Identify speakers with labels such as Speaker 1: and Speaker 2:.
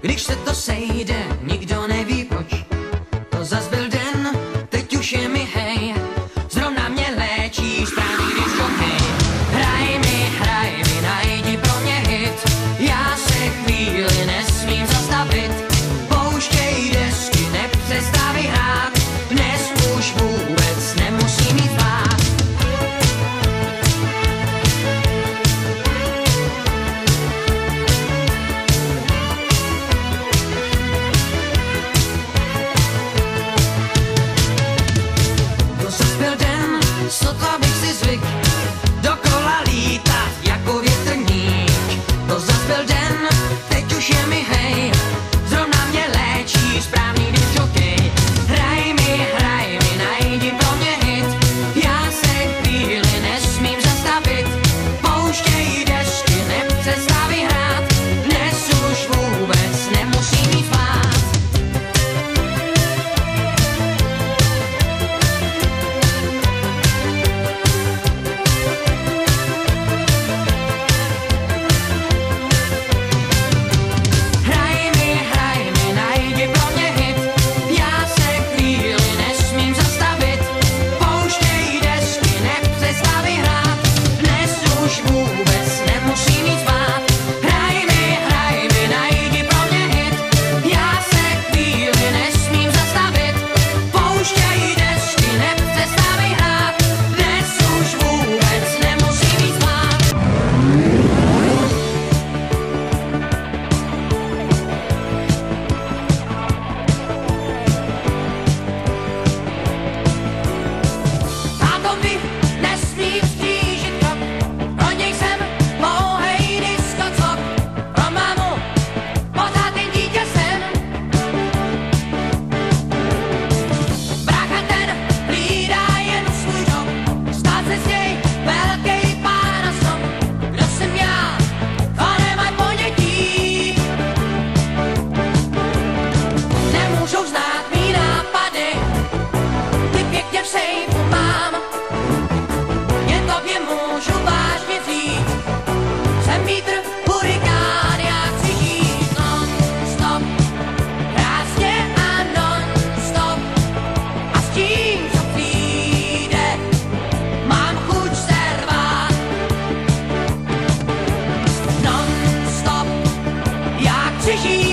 Speaker 1: Když se to sejde, nikdo neví proč. To zas byl den, teď už je mi hej. Zrovna mě léčí správný disjokej. Hraj mi, najdi pro mě hit. Já se chvíli nesmím zastavit. Pouštěj desky, nepřestávej hrát. Dnes už vůbec nemusím jít spát. To zas byl den, sotva bych si zvyk dokola lítat jako větrník. To zas byl den, teď už je mi hej. Zrovna mě léčí správný disjokej. Hraj mi, najdi pro mě hit. Já se chvíli nesmím zastavit. Pouštěj desky, nepřestávej hrát. Dnes už vůbec nemusím jít spát. Hraj mi, najdi pro mě hit. Já se chvíli nesmím zastavit. Pouštěj desky, nepřestávej hrát. Dnes už vůbec nemusím jít spát. Hraj mi, najdi pro mě hit. Já se chvíli nesmím zastavit. Pouštěj desky, nepřestávej hrát. Dnes už vůbec nemusím jít spát. Táto mi nesmí vztížit krok, pro něj jsem pouhej diskocok. Pro mámu pořád jen dítě jsem. Brácha ten hlídá jen svůj dom, stát se z něj velkej pán a strom. Kdo jsem já, to nemaj ponětí. Nemůžou znát mý nápady, ty pěkně v sejfu mám. Jen tobě můžu vážně říct, jsem vítr, hurikán, já chci žít non-stop, krásně a non-stop. A s tím, co přijde, mám chuť se rvát. Non-stop, já chci žít